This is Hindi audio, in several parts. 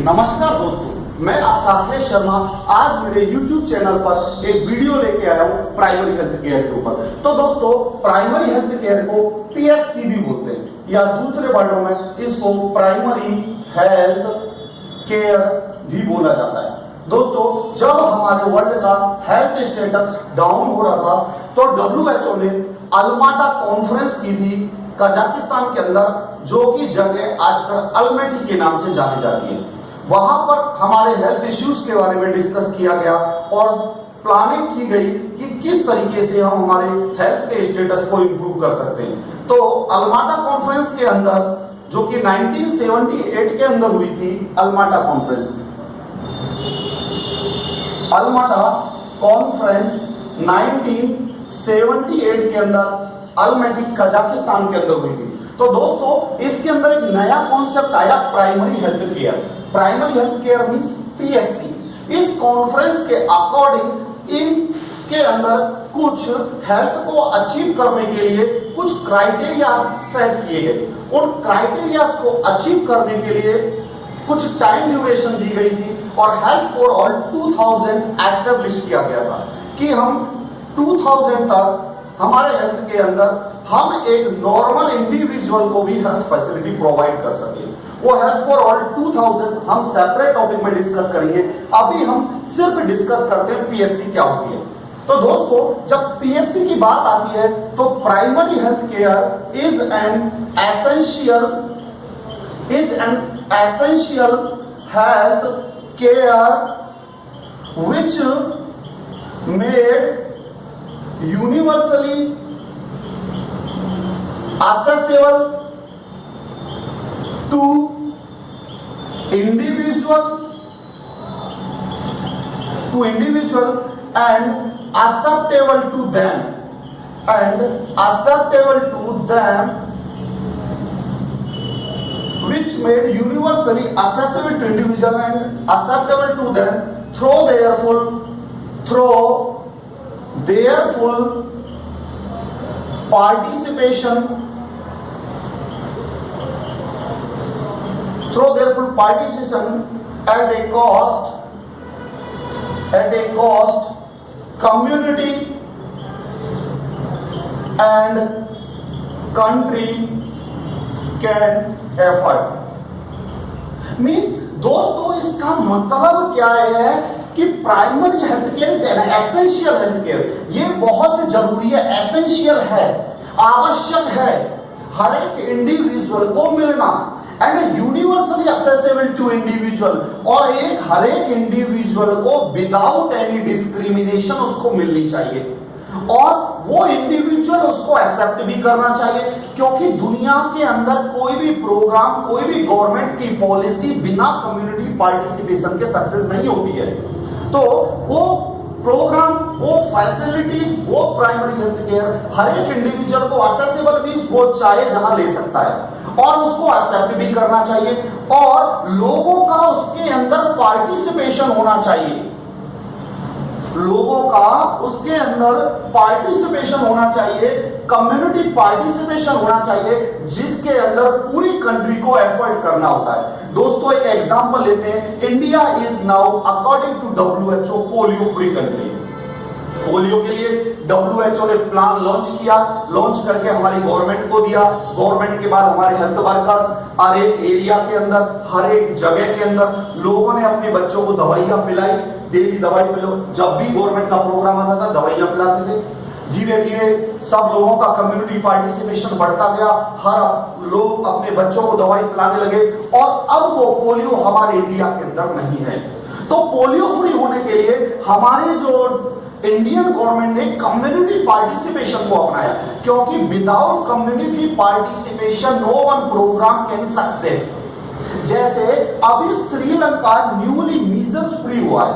नमस्कार दोस्तों, मैं आपका अखिलेश शर्मा आज मेरे YouTube चैनल पर एक वीडियो लेके आया हूँ प्राइमरी हेल्थ केयर के ऊपर। तो दोस्तों, प्राइमरी हेल्थ केयर को PHC भी बोलते हैं या दूसरे वर्डों में इसको प्राइमरी हेल्थ केयर भी बोला जाता है। दोस्तों, जब हमारे वर्ल्ड का हेल्थ स्टेटस डाउन हो रहा था तो WHO ने अल्माटा कॉन्फ्रेंस की थी कजाकिस्तान के अंदर, जो कि जगह आजकल अल्मेटी के नाम से जानी जाती है। वहां पर हमारे हेल्थ इश्यूज के बारे में डिस्कस किया गया और प्लानिंग की गई कि किस तरीके से हम हमारे हेल्थ के स्टेटस को इंप्रूव कर सकते हैं। तो अल्माटा कॉन्फ्रेंस के अंदर, जो कि 1978 के अंदर हुई थी, अल्माटा कॉन्फ्रेंस 1978 के अंदर अल्मेटी कजाकिस्तान के अंदर हुई थी। तो दोस्तों, इसके अंदर एक नया कॉन्सेप्ट आया, primary health care. Primary health care means PHC। इस कॉन्फ्रेंस के अकॉर्डिंग इनके अंदर कुछ हेल्थ को अचीव करने के लिए कुछ क्राइटेरिया सेट किए गए। उन क्राइटेरिया को अचीव करने के लिए कुछ टाइम ड्यूरेशन दी गई थी और हेल्थ फॉर ऑल 2000 एस्टेब्लिश किया गया था कि हम 2000 तक हमारे हेल्थ के अंदर हम एक नॉर्मल इंडिविजुअल को भी हेल्थ फैसिलिटी प्रोवाइड कर सके। वो हेल्थ फॉर ऑल 2000 हम सेपरेट टॉपिक में डिस्कस करेंगे। अभी हम सिर्फ डिस्कस करते हैं PHC क्या होती है। तो दोस्तों, जब PHC की बात आती है तो primary health care is an essential health care which made universally accessible to individual and acceptable to them which made universally accessible to individual and acceptable to them through their full participation at a cost community and country can afford। Means दोस्तों, इसका मतलब क्या है कि primary health care is an essential health care. ये बहुत जरूरी है, एसेंशियल है, आवश्यक है हर एक इंडिविजुअल को मिलना and universally accessible to individual, और एक हर एक इंडिविजुअल को विदाउट एनी डिस्क्रिमिनेशन उसको मिलनी चाहिए और वो इंडिविजुअल उसको एक्सेप्ट भी करना चाहिए। क्योंकि दुनिया के अंदर कोई भी प्रोग्राम, कोई भी गवर्नमेंट की पॉलिसी बिना कम्युनिटी पार्टिसिपेशन के सक्सेस नहीं होती है। तो वो प्रोग्राम, वो फैसिलिटीज, वो प्राइमरी हेल्थ केयर हर एक इंडिविजुअल को एक्सेसिबल मींस वो चाहे जहां ले सकता है और उसको एक्सेप्ट भी करना चाहिए और लोगों का उसके अंदर पार्टिसिपेशन होना चाहिए। लोगों का उसके अंदर पार्टिसिपेशन होना चाहिए, कम्युनिटी पार्टिसिपेशन होना चाहिए, जिसके अंदर पूरी कंट्री को एफर्ट करना होता है। दोस्तों, एक एग्जांपल लेते हैं। India is now according to WHO polio free country. Polio के लिए WHO ने प्लान लॉन्च किया, लॉन्च करके हमारी गवर्नमेंट को दिया। गवर्नमेंट के बाद हमारे हेल्थ वर्कर्स हर एक एरिया के अंदर, हर एक जगह के अंदर लोगों ने अपने बच्चों को दवाइयां पिलाई, डेली दवाई पिलो। जब भी गवर्नमेंट का प्रोग्राम आता था दवाइयां पिलाते थे। धीरे धीरे सब लोगों का कम्युनिटी पार्टिसिपेशन बढ़ता गया, हर लोग अपने बच्चों को दवाई पिलाने लगे और अब वो पोलियो हमारे इंडिया के अंदर नहीं है। तो पोलियो फ्री होने के लिए हमारे जो इंडियन गवर्नमेंट ने कम्युनिटी पार्टिसिपेशन को अपनाया, क्योंकि without community participation no one program can success. जैसे अभी श्रीलंका न्यूली मीजल्स फ्री हुआ है।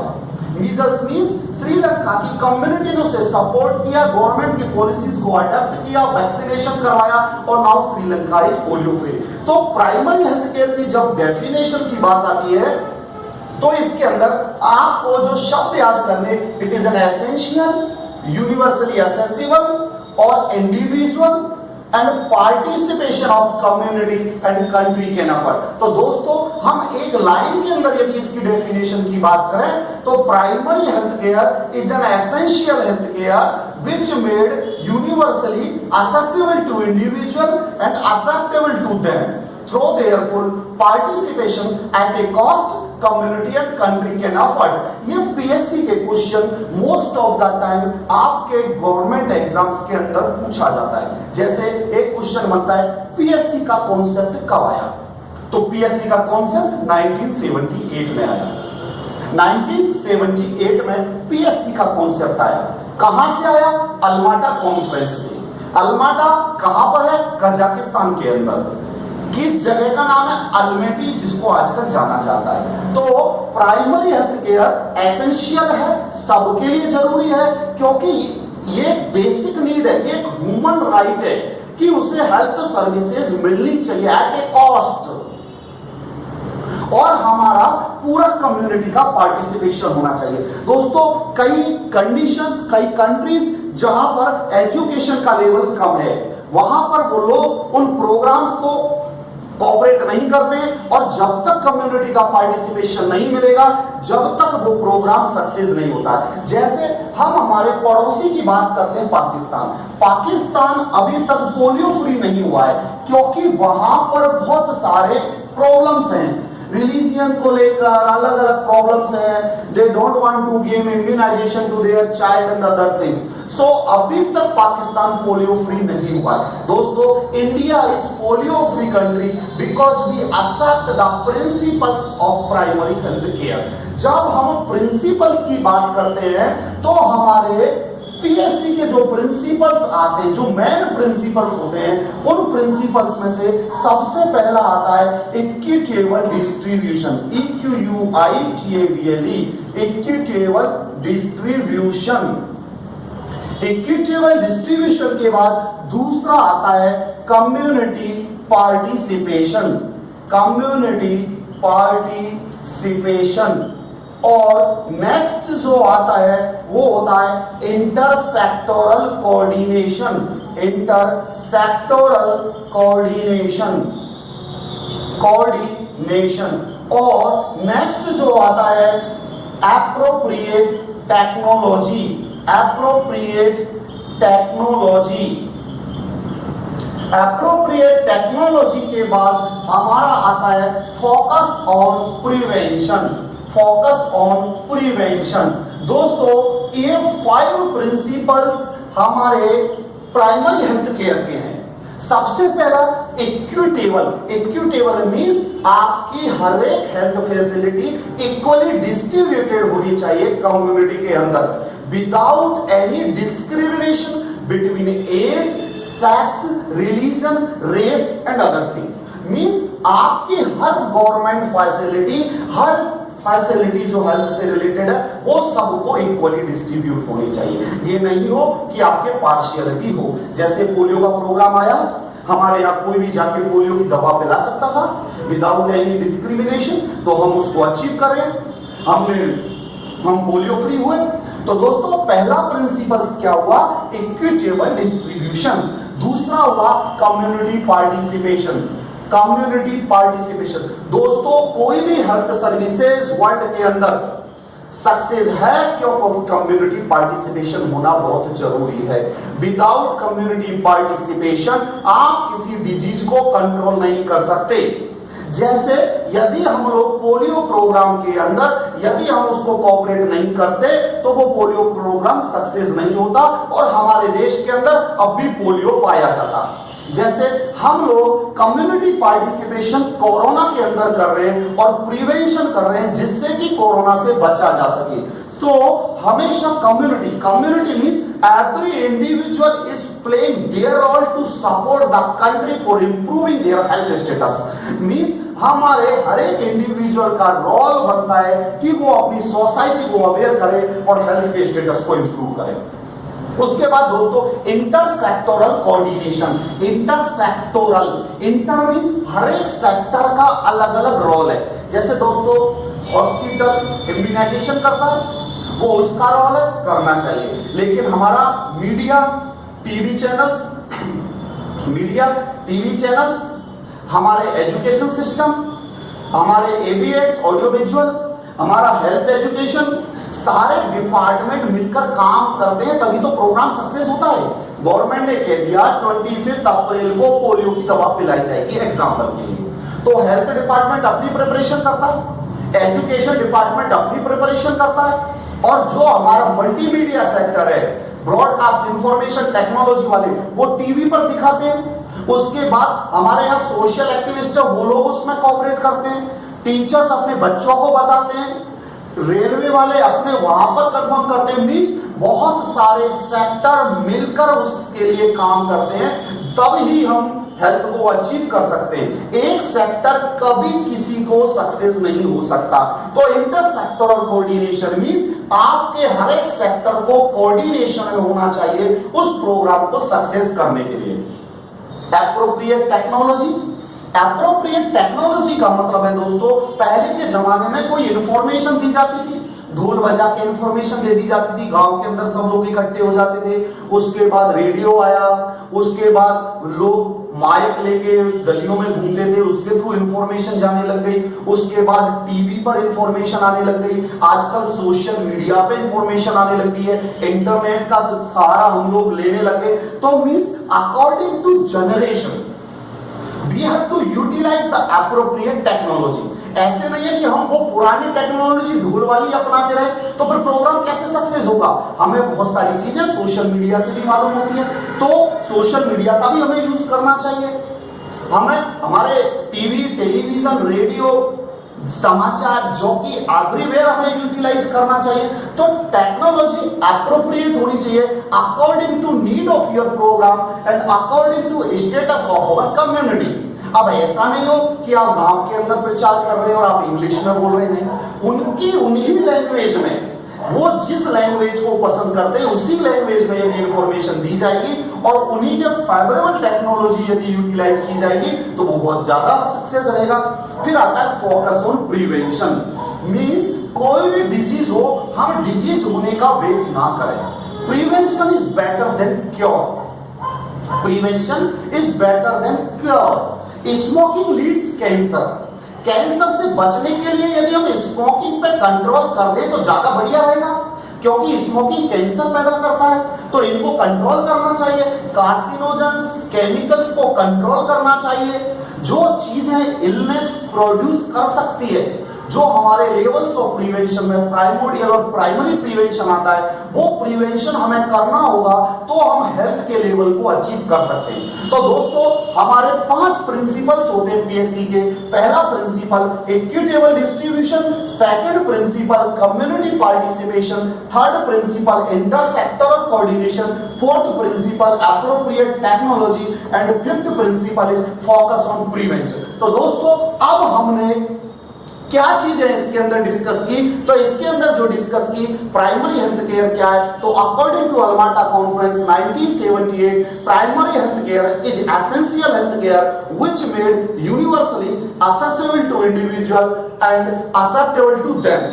मीजल्स मींस श्रीलंका की कम्युनिटी ने उसे सपोर्ट किया, गवर्नमेंट की पॉलिसीज को अडॉप्ट किया, वैक्सीनेशन करवाया और now Sri Lanka is polio free. तो प्राइमरी हेल्थ केयर की जब डेफिनेशन की बात आती है तो इसके अंदर आपको जो शब्द याद करने, it is an essential, universally accessible और individual and participation of community and country can afford. तो दोस्तों, हम एक लाइन के अंदर यदि इसकी डेफिनेशन की बात करें तो primary health care is an essential health care which made universally accessible to individual and acceptable to them through their full participation at a cost community and country can afford। ये पीएससी के question most of the time आपके गवर्नमेंट एग्जाम्स के अंदर पूछा जाता है। जैसे एक क्वेश्चन बनता है पीएससी का कॉन्सेप्ट कब आया, तो पीएससी का कॉन्सेप्ट 1978 में आया। 1978 में पीएससी का कॉन्सेप्ट आया। कहां से आया? अल्माटा कॉन्फ्रेंस से। अल्माटा कहां पर है? कजाकिस्तान के अंदर। किस जगह का नाम है? अल्मेटी, जिसको आजकल जाना जाता है। तो प्राइमरी हेल्थ केयर एसेंशियल है, सबके लिए जरूरी है, क्योंकि ये बेसिक नीड है, ये ह्यूमन राइट है कि उसे हेल्थ सर्विसेज मिलनी चाहिए एट ए कॉस्ट, और हमारा पूरा कम्युनिटी का पार्टिसिपेशन होना चाहिए। दोस्तों, कई कंडीशंस, कई कंट्रीज जहां पर एजुकेशन का लेवल कम है, वहां पर वो लोग उन प्रोग्राम्स को कोऑपरेट नहीं करते, और जब तक कम्युनिटी का पार्टिसिपेशन नहीं मिलेगा, जब तक वो प्रोग्राम सक्सेस नहीं होता है। जैसे हम हमारे पड़ोसी की बात करते हैं, पाकिस्तान। पाकिस्तान अभी तक पोलियो फ्री नहीं हुआ है, क्योंकि वहां पर बहुत सारे प्रॉब्लम्स हैं, रिलीजियन को लेकर अलग अलग प्रॉब्लम्स हैं। They don't want to give immunisation to their child and other things. So अभी तक पाकिस्तान पोलियो फ्री नहीं हुआ है। दोस्तों, India is polio free country because we accept the principles of primary health care. जब हम प्रिंसिपल्स की बात करते हैं तो हमारे पीएससी के जो प्रिंसिपल्स आते हैं, जो मेन प्रिंसिपल्स होते हैं, उन प्रिंसिपल्स में से सबसे पहला आता है equitable distribution, EQUITABLE, equitable distribution. Equitable distribution के बाद दूसरा आता है कम्युनिटी पार्टिसिपेशन, कम्युनिटी पार्टिसिपेशन। और नेक्स्ट जो आता है वो होता है intersectoral coordination, intersectoral coordination, coordination. और नेक्स्ट जो आता है appropriate technology, appropriate technology. Appropriate technology के बाद हमारा आता है focus on prevention, focus on prevention. दोस्तों, ये 5 प्रिंसिपल्स हमारे प्राइमरी हेल्थ केयर के हैं। सबसे पहला इक्विटेबल, इक्विटेबल मींस आपकी हर एक हेल्थ फैसिलिटी इक्वली डिस्ट्रीब्यूटेड होनी चाहिए कम्युनिटी के अंदर, without any discrimination between age, sex, religion, race and other things. Means आपकी हर गवर्नमेंट फैसिलिटी, हर फैसिलिटी जो हेल्थ से रिलेटेड है, वो सबको इक्वली डिस्ट्रीब्यूट होनी चाहिए। ये नहीं हो कि आपके पार्शियलिटी हो। जैसे पोलियो का प्रोग्राम आया, हमारे यहाँ कोई भी जाके पोलियो की दवा पिला सकता था विदाउट एनी डिस्क्रिमिनेशन, तो हम उसको अचीव करें, हम पोलियो फ्री हुए। तो दोस्तों, पहला प्रिंसिपल्स क्या हुआ? Equitable distribution. दूसरा हुआ कम्युनिटी पार्टिसिपेशन, कम्युनिटी पार्टिसिपेशन। दोस्तों, कोई भी हेल्थ सर्विसेज वर्ल्ड के अंदर सक्सेस है क्योंकि कम्युनिटी पार्टिसिपेशन होना बहुत जरूरी है। विदाउट कम्युनिटी पार्टिसिपेशन आप किसी डिजीज को कंट्रोल नहीं कर सकते। जैसे यदि हम लोग पोलियो प्रोग्राम के अंदर यदि हम उसको कोऑपरेट नहीं करते तो वो पोलियो प्रोग्राम सक्सेस नहीं होता और हमारे देश के अंदर अब भी पोलियो पाया जाता। जैसे हम लोग कम्युनिटी पार्टिसिपेशन कोरोना के अंदर कर रहे हैं और प्रिवेंशन कर रहे हैं जिससे कि कोरोना से बचा जा सके। तो हमेशा community means every individual is playing their role to support the country for improving their health status. Means हमारे हर एक इंडिविजुअल का रोल बनता है कि वो अपनी सोसाइटी को अवेयर करे और हेल्थ के स्टेटस को इंप्रूव करे। उसके बाद दोस्तों intersectoral coordination, intersectoral, inter means हर एक सेक्टर का अलग अलग रोल है। जैसे दोस्तों हॉस्पिटल इम्यूनाइजेशन करता है, वो उसका रोल है, करना चाहिए। लेकिन हमारा मीडिया टीवी चैनल्स, हमारे एजुकेशन सिस्टम, हमारे एबीएस ऑडियो विजुअल, हमारा हेल्थ एजुकेशन, सारे डिपार्टमेंट मिलकर काम करते हैं तभी तो प्रोग्राम सक्सेस होता है। गवर्नमेंट ने कह दिया 25 अप्रैल को पोलियो की दवा पिलाई जाएगी एग्जाम्पल के लिए, तो हेल्थ डिपार्टमेंट अपनी प्रिपरेशन करता है, एजुकेशन डिपार्टमेंट अपनी प्रिपरेशन करता है, और जो हमारा मल्टीमीडिया सेक्टर है, ब्रॉडकास्ट इंफॉर्मेशन टेक्नोलॉजी वाले, वो टीवी पर दिखाते हैं। उसके बाद हमारे यहाँ सोशल एक्टिविस्ट है, वो लोग उसमें कोऑपरेट करते हैं, टीचर्स अपने बच्चों को बताते हैं, रेलवे वाले अपने वहां पर कंफर्म करते हैं। मींस बहुत सारे सेक्टर मिलकर उसके लिए काम करते हैं, तब ही हम हेल्थ को अचीव कर सकते हैं। एक सेक्टर कभी किसी को सक्सेस नहीं हो सकता। तो इंटरसेक्टोरल कोऑर्डिनेशन मींस आपके हर एक सेक्टर को कोऑर्डिनेशन में होना चाहिए उस प्रोग्राम को सक्सेस करने के लिए। एप्रोप्रिएट टेक्नोलॉजी, एप्रोप्रिएट टेक्नोलॉजी का मतलब है दोस्तों, पहले के जमाने में कोई इंफॉर्मेशन दी जाती थी, ढोल बजा के इंफॉर्मेशन दे दी जाती थी, गांव के अंदर सब लोग इकट्ठे हो जाते थे। उसके बाद रेडियो आया, उसके बाद लोग माइक लेके गलियों में घूमते थे, उसके थ्रू इंफॉर्मेशन जाने लग गई। उसके बाद टीवी पर इंफॉर्मेशन आने लग गई, आजकल सोशल मीडिया पे इंफॉर्मेशन आने लग गई है, इंटरनेट का सहारा हम लोग लेने लगे। तो means according to generation we have to utilize the appropriate technology। ऐसे नहीं है कि हम वो पुरानी टेक्नोलॉजी ढोल वाली अपनाते रहे तो फिर प्रोग्राम कैसे सक्सेस होगा। हमें बहुत सारी चीजें सोशल मीडिया से भी मालूम होती है, तो सोशल मीडिया का भी हमें यूज करना चाहिए। हमें हमारे टीवी, टेलीविजन, रेडियो, समाचार जो कि एवरीवेयर हमें यूटिलाइज करना चाहिए। तो टेक्नोलॉजी एप्रोप्रिएट होनी चाहिए according to need of your program and according to status of our community. अब ऐसा नहीं हो कि आप गांव के अंदर प्रचार कर रहे हो और आप इंग्लिश में बोल रहे, नहीं, उनकी उन्हीं लैंग्वेज में, वो जिस लैंग्वेज को पसंद करते हैं उसी लैंग्वेज में यदि इंफॉर्मेशन दी जाएगी और उन्हीं के फेवरेबल टेक्नोलॉजी यदि यूटिलाइज की जाएगी तो वो बहुत ज्यादा सक्सेस रहेगा। फिर आता है फोकस ऑन प्रिवेंशन। मींस कोई भी डिजीज हो, हम डिजीज होने का वेट ना करें। Prevention is better than cure, prevention is better than cure. Smoking leads cancer, cancer से बचने के लिए यदि हम स्मोकिंग पे कंट्रोल कर दें तो ज्यादा बढ़िया रहेगा, क्योंकि स्मोकिंग कैंसर पैदा करता है, तो इनको कंट्रोल करना चाहिए। कार्सिनोजेंस केमिकल्स को कंट्रोल करना चाहिए। जो चीजें इलनेस प्रोड्यूस कर सकती है, जो हमारे लेवल्स ऑफ प्रिवेंशन में प्राइमोडियल और प्राइमरी प्रिवेंशन आता है, वो प्रिवेंशन हमें करना होगा तो हम हेल्थ के लेवल को अचीव कर सकते हैं। तो दोस्तों हमारे 5 प्रिंसिपल्स होते हैं पीएससी के। पहला principle equitable distribution, second principle community participation, third principle intersectoral coordination, fourth principle appropriate technology and fifth principle is focus on prevention. तो दोस्तों अब हमने क्या चीजें इसके अंदर डिस्कस की, तो इसके अंदर जो डिस्कस की प्राइमरी हेल्थ केयर क्या है, तो according to Alma Ata conference 1978 primary health care is essential health care which made universally accessible to individual and acceptable to them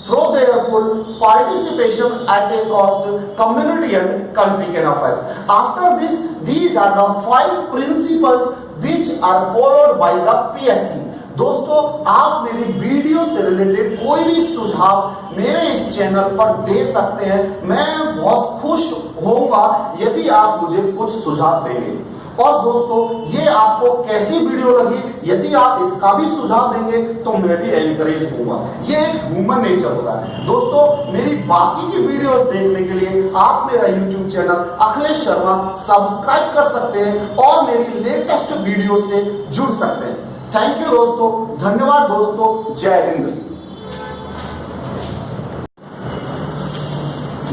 through their full participation at a cost community and country can afford। After this, these are the 5 principles which are followed by the PSC। दोस्तों आप मेरी वीडियो से रिलेटेड कोई भी सुझाव मेरे इस चैनल पर दे सकते हैं। मैं बहुत खुश होऊंगा यदि आप मुझे कुछ सुझाव देंगे। और दोस्तों ये आपको कैसी वीडियो लगी, यदि आप इसका भी सुझाव देंगे तो मैं भी एनकरेज होऊंगा। ये एक ह्यूमन नेचर होता है। दोस्तों मेरी बाकी की वीडियोस देखने के लिए आप मेरा YouTube channel Akhilesh Sharma subscribe कर सकते हैं और मेरी लेटेस्ट वीडियो से जुड़ सकते हैं। थैंक यू दोस्तों, धन्यवाद दोस्तों, जय हिंद।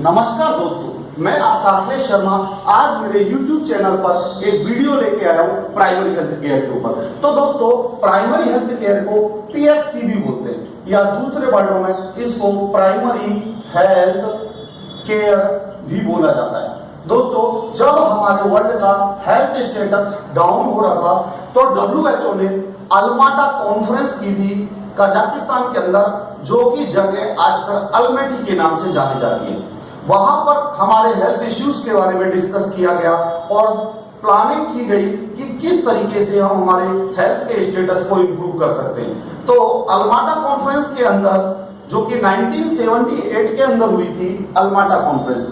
नमस्कार दोस्तों, मैं आपका अखिलेश शर्मा आज मेरे YouTube चैनल पर एक वीडियो लेके आया हूं प्राइमरी हेल्थ केयर के ऊपर। तो दोस्तों प्राइमरी हेल्थ केयर को PHC भी बोलते हैं, या दूसरे वर्डों में इसको प्राइमरी हेल्थ केयर भी बोला जाता है। दोस्तों जब हमारे वर्ल्ड का हेल्थ स्टेटस डाउन हो रहा था तो WHO ने अल्माटा कॉन्फ्रेंस की थी कजाकिस्तान के अंदर, जो कि जगह आजकल अल्मेटी के नाम से जानी जाती है। वहां पर हमारे हेल्थ इश्यूज के बारे में डिस्कस किया गया और प्लानिंग की गई कि किस तरीके से हम हमारे हेल्थ के स्टेटस को इंप्रूव कर सकते हैं। तो अल्माटा कॉन्फ्रेंस के अंदर, जो कि 1978 के अंदर हुई थी, अल्माटा कॉन्फ्रेंस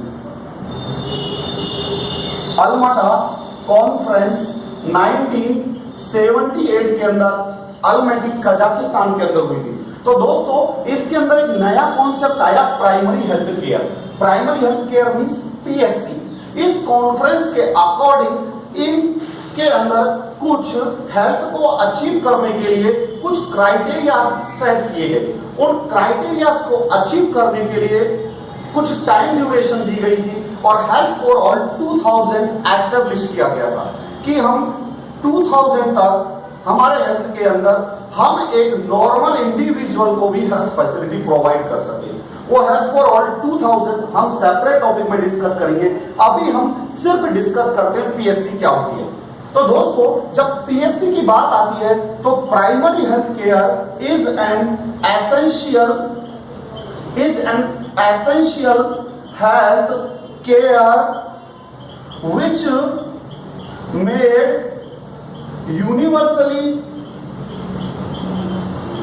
1978 के अंदर अल्मेटी कजाकिस्तान के अंदर हुई थी। तो दोस्तों इसके अंदर एक नया कॉन्सेप्ट आया, primary health care. Primary health care means PSC. इस कॉन्फ्रेंस के अकॉर्डिंग इनके अंदर कुछ हेल्थ को अचीव करने के लिए कुछ क्राइटेरिया सेट किए गए। उन क्राइटेरिया को अचीव करने के लिए कुछ टाइम ड्यूरेशन दी गई थी और हेल्थ फॉर ऑल 2000 एस्टेब्लिश किया गया था कि हम 2000 तक हमारे हेल्थ के अंदर हम एक नॉर्मल इंडिविजुअल को भी हेल्थ फैसिलिटी प्रोवाइड कर सके। वो हेल्थ फॉर ऑल 2000 हम सेपरेट टॉपिक में डिस्कस करेंगे। अभी हम सिर्फ डिस्कस करते हैं पीएससी क्या होती है। तो दोस्तों जब पीएससी की बात आती है तो primary health care is an essential health care which made universally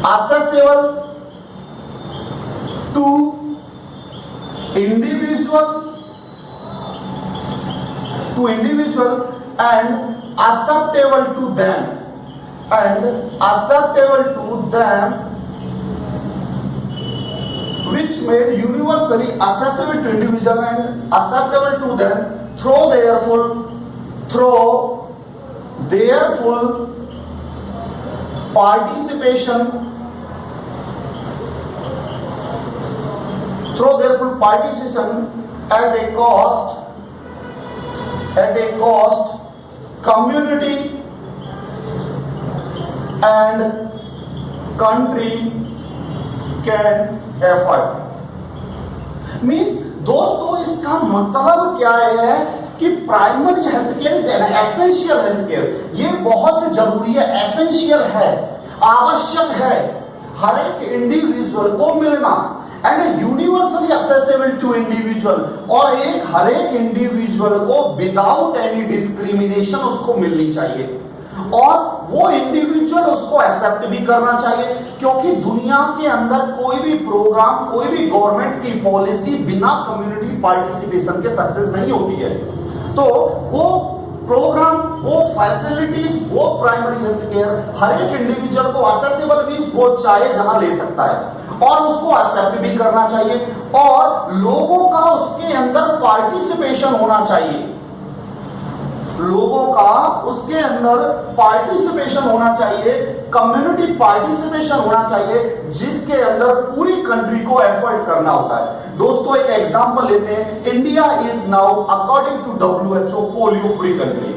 accessible to individual and acceptable to them which made universally accessible to individual and acceptable to them through their full participation at a cost community and country can afford। Means दोस्तों इसका मतलब क्या है कि primary health care is an essential health care. ये बहुत जरूरी है, एसेंशियल है, आवश्यक है हर एक इंडिविजुअल को मिलना and universally accessible to individual, और एक हर एक इंडिविजुअल को विदाउट एनी डिस्क्रिमिनेशन उसको मिलनी चाहिए और वो इंडिविजुअल उसको एक्सेप्ट भी करना चाहिए, क्योंकि दुनिया के अंदर कोई भी प्रोग्राम, कोई भी गवर्नमेंट की पॉलिसी बिना कम्युनिटी पार्टिसिपेशन के सक्सेस नहीं होती है। तो वो प्रोग्राम, वो फैसिलिटीज, वो प्राइमरी हेल्थ केयर हर एक इंडिविजुअल को एक्सेसिबल मींस वो चाहे जहां ले सकता है और उसको एक्सेप्ट भी करना चाहिए और लोगों का उसके अंदर पार्टिसिपेशन होना चाहिए। लोगों का उसके अंदर पार्टिसिपेशन होना चाहिए, कम्युनिटी पार्टिसिपेशन होना चाहिए, जिसके अंदर पूरी कंट्री को एफर्ट करना होता है। दोस्तों एक एग्जांपल लेते हैं। India is now according to WHO polio free country.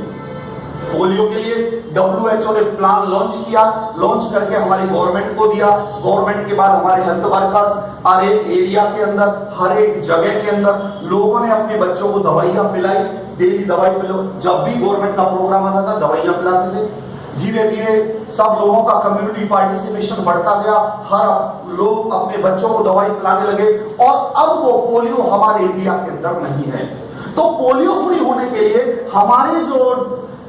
Polio के लिए WHO ने प्लान लॉन्च किया, लॉन्च करके हमारी गवर्नमेंट को दिया। गवर्नमेंट के बाद हमारे हेल्थ वर्कर्स हर एक एरिया के अंदर, हर एक जगह के अंदर लोगों ने अपने बच्चों को दवाइयां पिलाई, डेली दवाई पिलो। जब भी गवर्नमेंट का प्रोग्राम आता था दवाइयां पिलाते थे। धीरे धीरे सब लोगों का कम्युनिटी पार्टिसिपेशन बढ़ता गया, हर लोग अपने बच्चों को दवाई पिलाने लगे और अब वो पोलियो हमारे इंडिया के अंदर नहीं है। तो पोलियो फ्री होने के लिए हमारे जो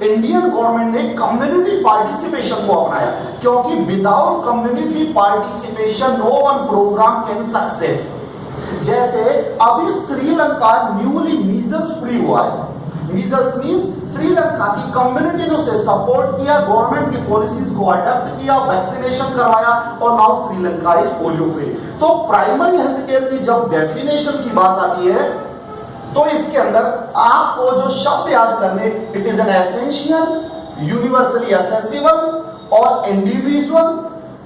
इंडियन गवर्नमेंट ने कम्युनिटी पार्टिसिपेशन को अपनाया, क्योंकि without community participation no one program can success. जैसे अभी श्रीलंका न्यूली मीजल्स फ्री हुआ है। मीजल्स मींस श्रीलंका की कम्युनिटी ने उसे सपोर्ट किया, गवर्नमेंट की पॉलिसीज को अडॉप्ट किया, वैक्सीनेशन करवाया और now Sri Lanka is polio free. तो प्राइमरी हेल्थ केयर की जब डेफिनेशन की बात आती है तो इसके अंदर आपको जो शब्द याद करने, it is an essential, universally accessible और individual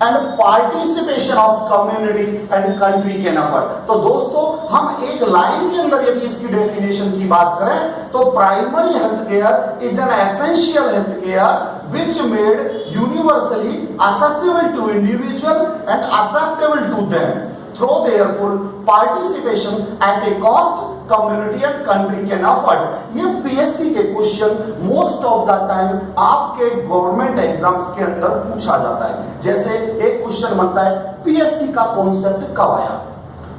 and participation of community and country can afford. तो दोस्तों हम एक लाइन के अंदर यदि इसकी डेफिनेशन की बात करें तो primary health care is an essential health care which made universally accessible to individual and acceptable to them through their full participation at a cost community and country can afford। ये पीएससी के question most of the time आपके गवर्नमेंट एग्जाम्स के अंदर पूछा जाता है। जैसे एक क्वेश्चन बनता है पीएससी का कॉन्सेप्ट कब आया,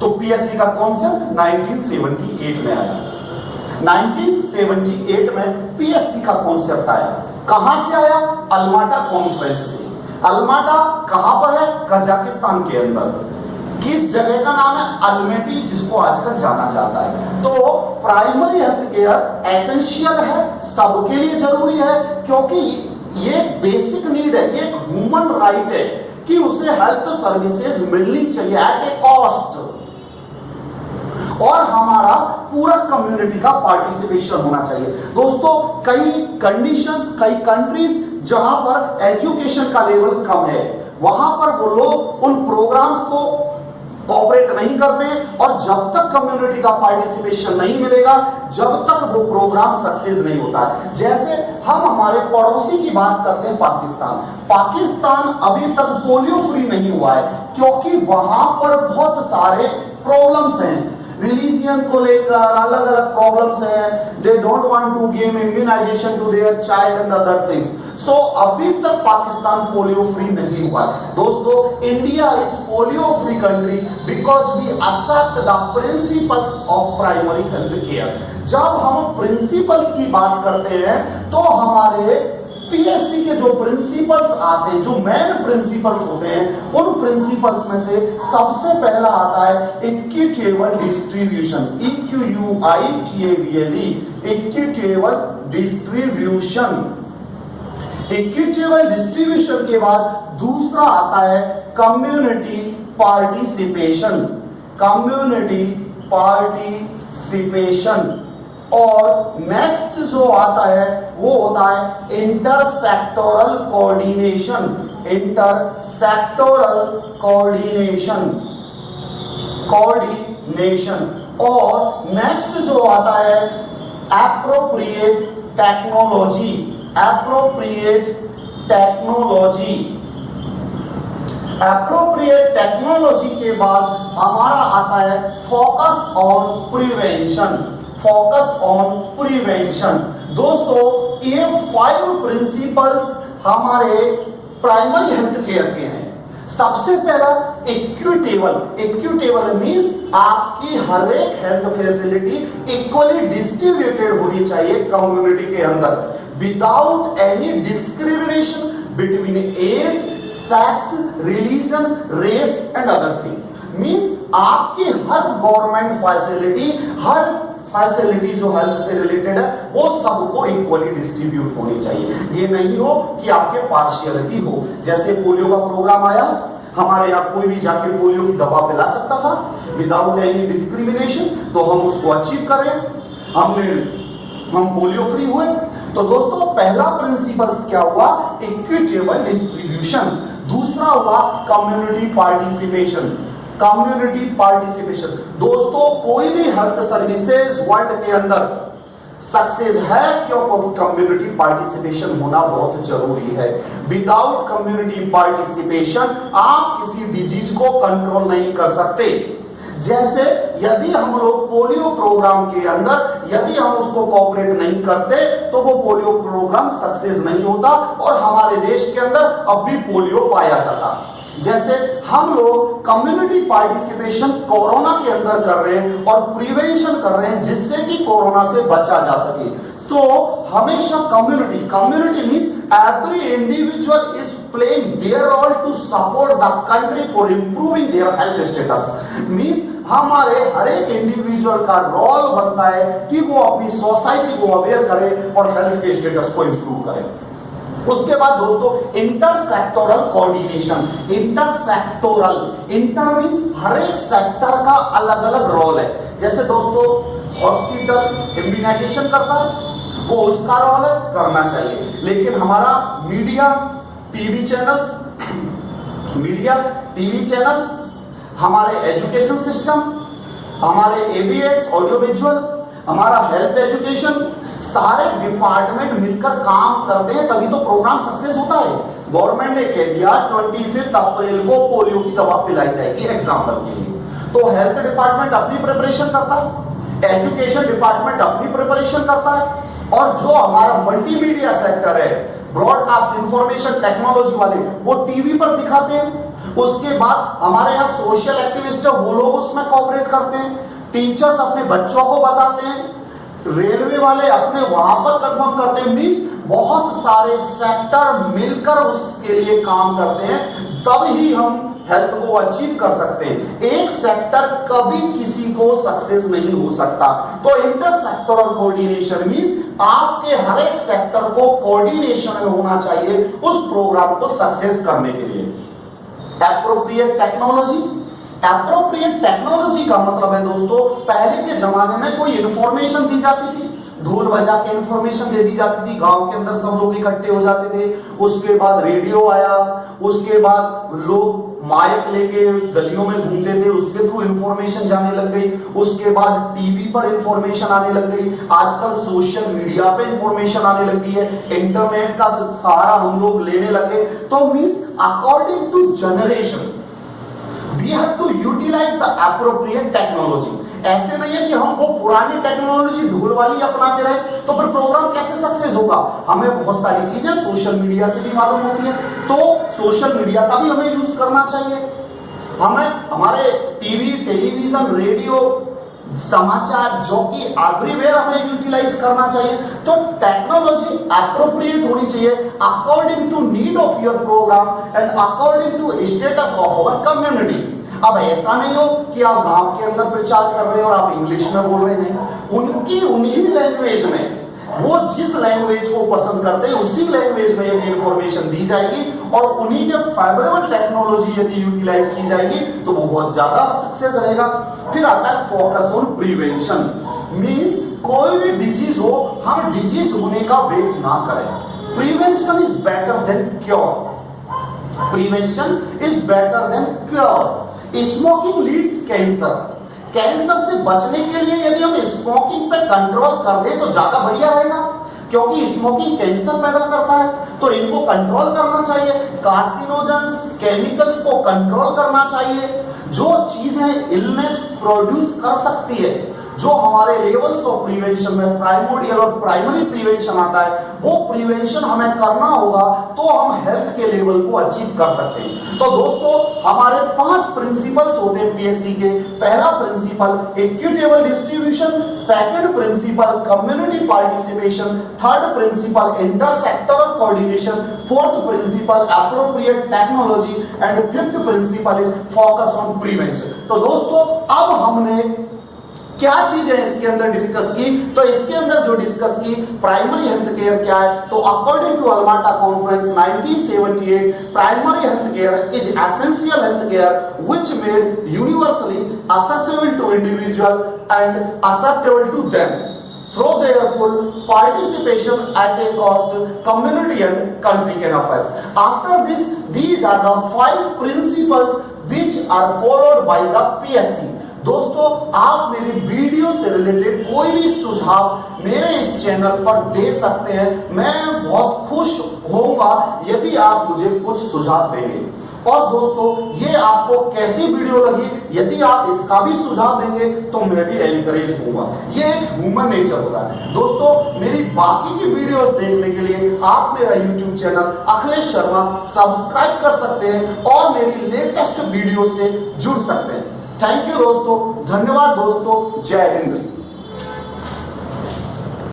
तो पीएससी का कॉन्सेप्ट 1978 में आया। 1978 में पीएससी का कॉन्सेप्ट आया। कहां से आया? अल्माटा कॉन्फ्रेंस से। अल्माटा कहां पर है? कजाकिस्तान के अंदर। किस जगह का नाम है? अल्मेटी, जिसको आजकल जाना जाता है। तो प्राइमरी हेल्थ केयर एसेंशियल है, सबके लिए जरूरी है, क्योंकि ये बेसिक नीड है, एक ह्यूमन राइट है कि उसे हेल्थ सर्विसेज मिलनी चाहिए एट ए कॉस्ट, और हमारा पूरा कम्युनिटी का पार्टिसिपेशन होना चाहिए। दोस्तों, कई कंडीशंस, कई कंट्रीज जहां पर एजुकेशन का लेवल कम है, वहां पर वो लोग उन प्रोग्राम्स को कोऑपरेट नहीं करते, और जब तक कम्युनिटी का पार्टिसिपेशन नहीं मिलेगा, जब तक वो प्रोग्राम सक्सेस नहीं होता है। जैसे हम हमारे पड़ोसी की बात करते हैं, पाकिस्तान। पाकिस्तान अभी तक पोलियो फ्री नहीं हुआ है, क्योंकि वहां पर बहुत सारे प्रॉब्लम्स हैं, रिलीजियन को लेकर अलग अलग प्रॉब्लम्स हैं, they don't want to give immunisation to their child and other things. So अभी तक पाकिस्तान पोलियो फ्री नहीं हुआ है। दोस्तों, India is polio free country because we accept the principles of primary health care. जब हम प्रिंसिपल्स की बात करते हैं तो हमारे पीएससी के जो प्रिंसिपल्स आते हैं, जो मेन प्रिंसिपल्स होते हैं, उन प्रिंसिपल्स में से सबसे पहला आता है equitable distribution, EQUITABLE, equitable distribution. Equitable distribution के बाद दूसरा आता है कम्युनिटी पार्टिसिपेशन, कम्युनिटी पार्टिसिपेशन। और नेक्स्ट जो आता है वो होता है intersectoral coordination, intersectoral coordination, coordination. और नेक्स्ट जो आता है appropriate technology, appropriate technology. Appropriate technology के बाद हमारा आता है focus on prevention, focus on prevention. दोस्तों, ये 5 प्रिंसिपल्स हमारे प्राइमरी हेल्थ केयर के हैं। सबसे पहला इक्विटेबल, इक्विटेबल मींस आपकी हर एक हेल्थ फैसिलिटी इक्वली डिस्ट्रीब्यूटेड होनी चाहिए कम्युनिटी के अंदर, without any discrimination between age, sex, religion, race and other things. Means आपकी हर गवर्नमेंट फैसिलिटी, हर फैसिलिटी जो हेल्थ से रिलेटेड है, वो सबको इक्वली डिस्ट्रीब्यूट होनी चाहिए। ये नहीं हो कि आपके पार्शियलिटी हो। जैसे पोलियो का प्रोग्राम आया, हमारे यहाँ कोई भी जाके पोलियो की दवा पिला सकता था विदाउट एनी डिस्क्रिमिनेशन, तो हम उसको अचीव करें, हम पोलियो फ्री हुए। तो दोस्तों, पहला प्रिंसिपल्स क्या हुआ? Equitable distribution. दूसरा हुआ कम्युनिटी पार्टिसिपेशन, कम्युनिटी पार्टिसिपेशन। दोस्तों, कोई भी हेल्थ सर्विसेज वर्ल्ड के अंदर सक्सेस है क्योंकि कम्युनिटी पार्टिसिपेशन होना बहुत जरूरी है। विदाउट कम्युनिटी पार्टिसिपेशन आप किसी डिजीज को कंट्रोल नहीं कर सकते। जैसे यदि हम लोग पोलियो प्रोग्राम के अंदर यदि हम उसको कोऑपरेट नहीं करते तो वो पोलियो प्रोग्राम सक्सेस नहीं होता और हमारे देश के अंदर अब भी पोलियो पाया जाता। जैसे हम लोग कम्युनिटी पार्टिसिपेशन कोरोना के अंदर कर रहे हैं और प्रिवेंशन कर रहे हैं जिससे कि कोरोना से बचा जा सके। तो हमेशा community means every individual is playing their role to support the country for improving their health status. Means हमारे हर एक इंडिविजुअल का रोल बनता है कि वो अपनी सोसाइटी को अवेयर करे और हेल्थ के स्टेटस को इंप्रूव करे। उसके बाद दोस्तों इंटरसेक्टोरल कोऑर्डिनेशन। इंटर मींस हर एक सेक्टर का अलग अलग रोल है। जैसे दोस्तों हॉस्पिटल इम्यूनाइजेशन करता है, वो उसका रोल है, करना चाहिए। लेकिन हमारा मीडिया टीवी चैनल्स, हमारे एजुकेशन सिस्टम, हमारे एबीएस ऑडियो विजुअल, हमारा हेल्थ एजुकेशन, सारे डिपार्टमेंट मिलकर काम करते हैं तभी तो प्रोग्राम सक्सेस होता है। गवर्नमेंट ने कह दिया 25 अप्रैल को पोलियो की दवा पिलाई जाएगी एग्जाम्पल के लिए, तो हेल्थ डिपार्टमेंट अपनी प्रिपरेशन करता है, एजुकेशन डिपार्टमेंट अपनी प्रिपरेशन करता है, और जो हमारा मल्टीमीडिया सेक्टर है, ब्रॉडकास्ट इंफॉर्मेशन टेक्नोलॉजी वाले, वो टीवी पर दिखाते हैं। उसके बाद हमारे यहाँ सोशल एक्टिविस्ट है, वो लोग उसमें कोऑपरेट करते हैं। टीचर्स अपने बच्चों को बताते हैं, रेलवे वाले अपने वहां पर कंफर्म करते हैं, मींस बहुत सारे सेक्टर मिलकर उसके लिए काम करते हैं, तब ही हम हेल्थ को अचीव कर सकते हैं। एक सेक्टर कभी किसी को सक्सेस नहीं हो सकता। तो इंटरसेक्टोरल कोऑर्डिनेशन मींस आपके हर एक सेक्टर को कोऑर्डिनेशन में होना चाहिए उस प्रोग्राम को सक्सेस करने के लिए। एप्रोप्रिएट टेक्नोलॉजी, एप्रोप्रिएट टेक्नोलॉजी का मतलब है दोस्तों, पहले के जमाने में कोई इंफॉर्मेशन दी जाती थी, ढोल बजा के इंफॉर्मेशन दे दी जाती थी, गांव के अंदर सब लोग इकट्ठे हो जाते थे। उसके बाद रेडियो आया, उसके बाद लोग माइक लेके गलियों में घूमते थे, उसके थ्रू इंफॉर्मेशन जाने लग गई। उसके बाद टीवी पर इंफॉर्मेशन आने लग गई, आजकल सोशल मीडिया पे इंफॉर्मेशन आने लगी है, इंटरनेट का सहारा हम लोग लेने लगे। तो means according to generation we have to utilize the appropriate technology। ऐसे नहीं है कि हम वो पुरानी टेक्नोलॉजी धूल वाली अपनाते रहे तो फिर प्रोग्राम कैसे सक्सेस होगा। हमें बहुत सारी चीजें सोशल मीडिया से भी मालूम होती है, तो सोशल मीडिया का भी हमें यूज करना चाहिए। हमें हमारे टीवी, टेलीविजन, रेडियो, समाचार जो कि एवरीवेयर हमें यूटिलाइज करना चाहिए। तो टेक्नोलॉजी एप्रोप्रिएट होनी चाहिए according to need of your program and according to status of our community. अब ऐसा नहीं हो कि आप गांव के अंदर प्रचार कर रहे हो और आप इंग्लिश में बोल रहे नहीं, उनकी उन्हीं लैंग्वेज में, वो जिस लैंग्वेज को पसंद करते हैं उसी लैंग्वेज में यदि इंफॉर्मेशन दी जाएगी और उन्हीं के फेवरेबल टेक्नोलॉजी यदि यूटिलाइज की जाएगी तो वो बहुत ज्यादा सक्सेस रहेगा। फिर आता है फोकस ऑन प्रिवेंशन, मींस कोई भी डिजीज हो हम डिजीज होने का वेट ना करें। Prevention is better than cure, prevention is better than cure. Smoking leads cancer, cancer से बचने के लिए यदि हम स्मोकिंग पे कंट्रोल कर दें तो ज्यादा बढ़िया रहेगा, क्योंकि स्मोकिंग कैंसर पैदा करता है, तो इनको कंट्रोल करना चाहिए। कार्सिनोजेंस केमिकल्स को कंट्रोल करना चाहिए। जो चीजें इलनेस प्रोड्यूस कर सकती है, जो हमारे लेवल्स ऑफ प्रिवेंशन में प्राइमोडियल और प्राइमरी प्रिवेंशन आता है, वो प्रिवेंशन हमें करना होगा तो हम हेल्थ के लेवल को अचीव कर सकते हैं। तो दोस्तों हमारे 5 प्रिंसिपल्स होते हैं पीएससी के। पहला principle equitable distribution, second principle community participation, third principle intersectoral coordination, fourth principle appropriate technology and fifth principle is focus on prevention. तो दोस्तों अब हमने क्या चीज है इसके अंदर डिस्कस की, तो इसके अंदर जो डिस्कस की प्राइमरी हेल्थ केयर क्या है, तो according to Alma Ata conference 1978 primary health care is essential health care which made universally accessible to individual and acceptable to them through their full participation at a cost community and country can afford। After this, these are the 5 principles which are followed by the PSC। दोस्तों आप मेरी वीडियो से रिलेटेड कोई भी सुझाव मेरे इस चैनल पर दे सकते हैं, मैं बहुत खुश होऊंगा यदि आप मुझे कुछ सुझाव देंगे। और दोस्तों ये आपको कैसी वीडियो लगी, यदि आप इसका भी सुझाव देंगे तो मैं भी एनकरेज होऊंगा। ये एक ह्यूमन नेचर होता है। दोस्तों मेरी बाकी की वीडियोस देखने के लिए आप मेरा YouTube channel Akhilesh Sharma subscribe कर सकते हैं और मेरी लेटेस्ट वीडियो से जुड़ सकते हैं। थैंक यू दोस्तों, धन्यवाद दोस्तों, जय हिंद।